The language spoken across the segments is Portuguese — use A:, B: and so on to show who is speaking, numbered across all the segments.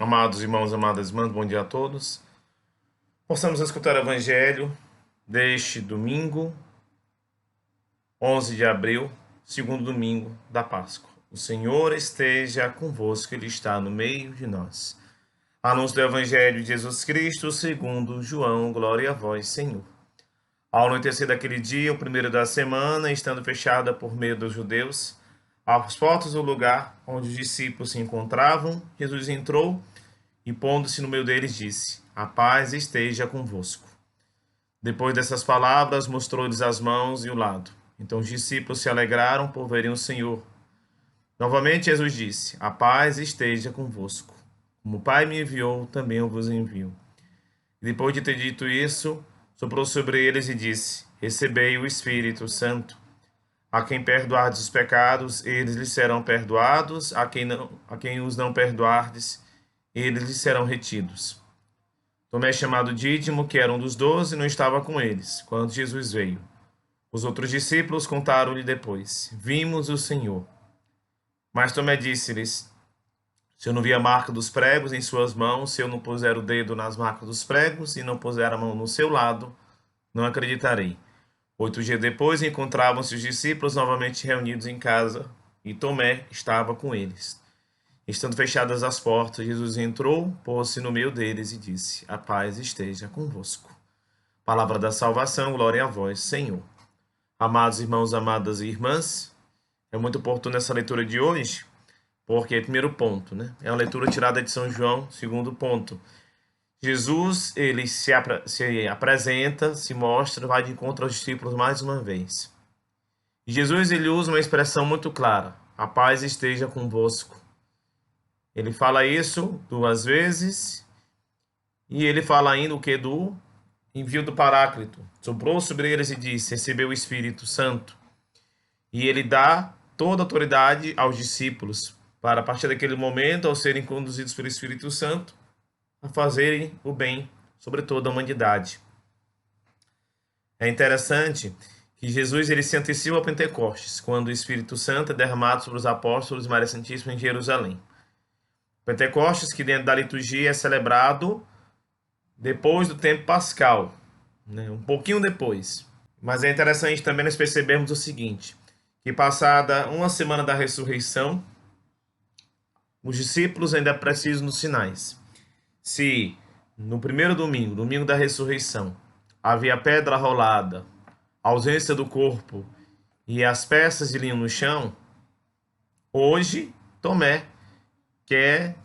A: Amados irmãos, amadas irmãs, bom dia a todos. Possamos escutar o Evangelho deste domingo, 11 de abril, segundo domingo da Páscoa. O Senhor esteja convosco, Ele está no meio de nós. Anúncio do Evangelho de Jesus Cristo, segundo João, glória a vós, Senhor. Ao anoitecer daquele dia, o primeiro da semana, estando fechada por meio dos judeus, às portas do lugar onde os discípulos se encontravam, Jesus entrou e, pondo-se no meio deles, disse: A paz esteja convosco. Depois dessas palavras, mostrou-lhes as mãos e o lado. Então os discípulos se alegraram por verem o Senhor. Novamente Jesus disse: A paz esteja convosco. Como o Pai me enviou, também eu vos envio. E depois de ter dito isso, soprou sobre eles e disse: Recebei o Espírito Santo. A quem perdoardes os pecados, eles lhes serão perdoados. A quem os não perdoardes, eles lhes serão retidos. Tomé, chamado Dídimo, que era um dos 12, não estava com eles, quando Jesus veio. Os outros discípulos contaram-lhe depois: Vimos o Senhor. Mas Tomé disse-lhes: Se eu não vi a marca dos pregos em suas mãos, se eu não puser o dedo nas marcas dos pregos e não puser a mão no seu lado, não acreditarei. 8 dias depois, encontravam-se os discípulos novamente reunidos em casa, e Tomé estava com eles. Estando fechadas as portas, Jesus entrou, pôs-se no meio deles e disse: A paz esteja convosco. Palavra da salvação, glória a vós, Senhor. Amados irmãos, amadas irmãs, é muito oportuna essa leitura de hoje, porque primeiro ponto, né? É uma leitura tirada de São João, segundo ponto. Jesus, ele se apresenta, se mostra, vai de encontro aos discípulos mais uma vez. E Jesus, ele usa uma expressão muito clara: a paz esteja convosco. Ele fala isso 2 vezes, e ele fala ainda o que? Do envio do Paráclito. Soprou sobre eles e disse: recebeu o Espírito Santo. E ele dá toda a autoridade aos discípulos, para a partir daquele momento, ao serem conduzidos pelo Espírito Santo, a fazerem o bem sobre toda a humanidade. É interessante que Jesus, ele se antecipa ao Pentecostes, quando o Espírito Santo é derramado sobre os apóstolos de Maria Santíssima em Jerusalém. Pentecostes, que dentro da liturgia é celebrado depois do tempo pascal, né? Um pouquinho depois. Mas é interessante também nós percebermos o seguinte, que passada uma semana da ressurreição, os discípulos ainda precisam dos sinais. Se no primeiro domingo, domingo da ressurreição, havia pedra rolada, ausência do corpo e as peças de linho no chão, hoje Tomé quer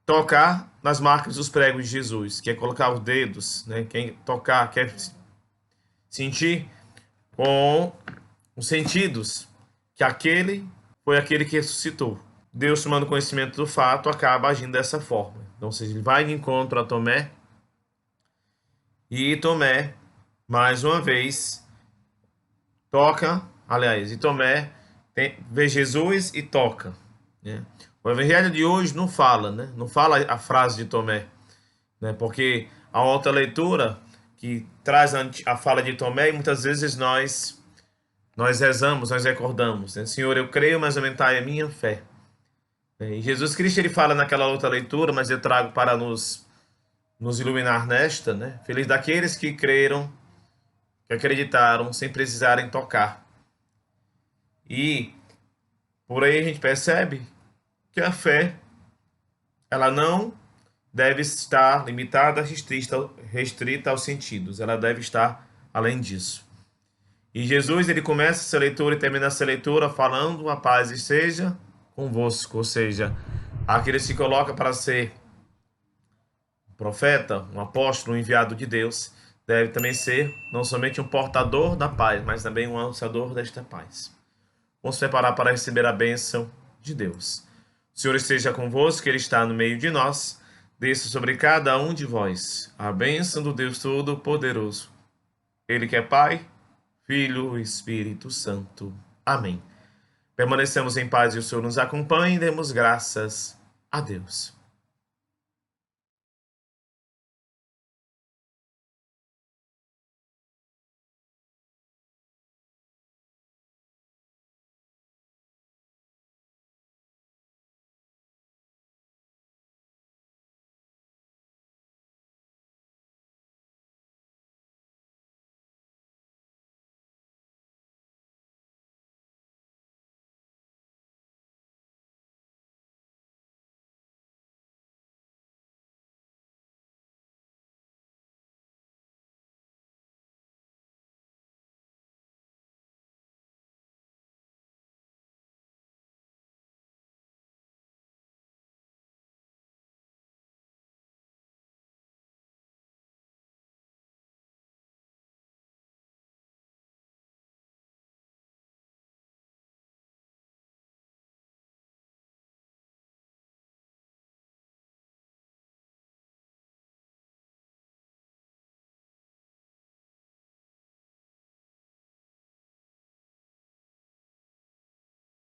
A: tocar nas marcas dos pregos de Jesus, quer colocar os dedos, né? Quer tocar, quer sentir com os sentidos que aquele foi aquele que ressuscitou. Deus, tomando conhecimento do fato, acaba agindo dessa forma. Então, ele vai de encontro a Tomé, e Tomé, mais uma vez, e Tomé vê Jesus e toca, né? O Evangelho de hoje não fala, né? Não fala a frase de Tomé, né? Porque há outra leitura que traz a fala de Tomé, e muitas vezes nós rezamos, nós recordamos, né? Senhor, eu creio, mas aumentai a minha fé. E Jesus Cristo, ele fala naquela outra leitura, mas eu trago para nos iluminar nesta, né? Feliz daqueles que creram, que acreditaram, sem precisarem tocar. E por aí a gente percebe que a fé, ela não deve estar limitada, restrita aos sentidos. Ela deve estar além disso. E Jesus, ele começa essa leitura e termina essa leitura falando: a paz esteja convosco. Ou seja, aquele que se coloca para ser profeta, um apóstolo, um enviado de Deus, deve também ser não somente um portador da paz, mas também um anunciador desta paz. Vamos preparar para receber a bênção de Deus. O Senhor esteja convosco, Ele está no meio de nós. Desça sobre cada um de vós a bênção do Deus Todo-Poderoso. Ele que é Pai, Filho e Espírito Santo. Amém. Permanecemos em paz e o Senhor nos acompanhe e demos graças a Deus.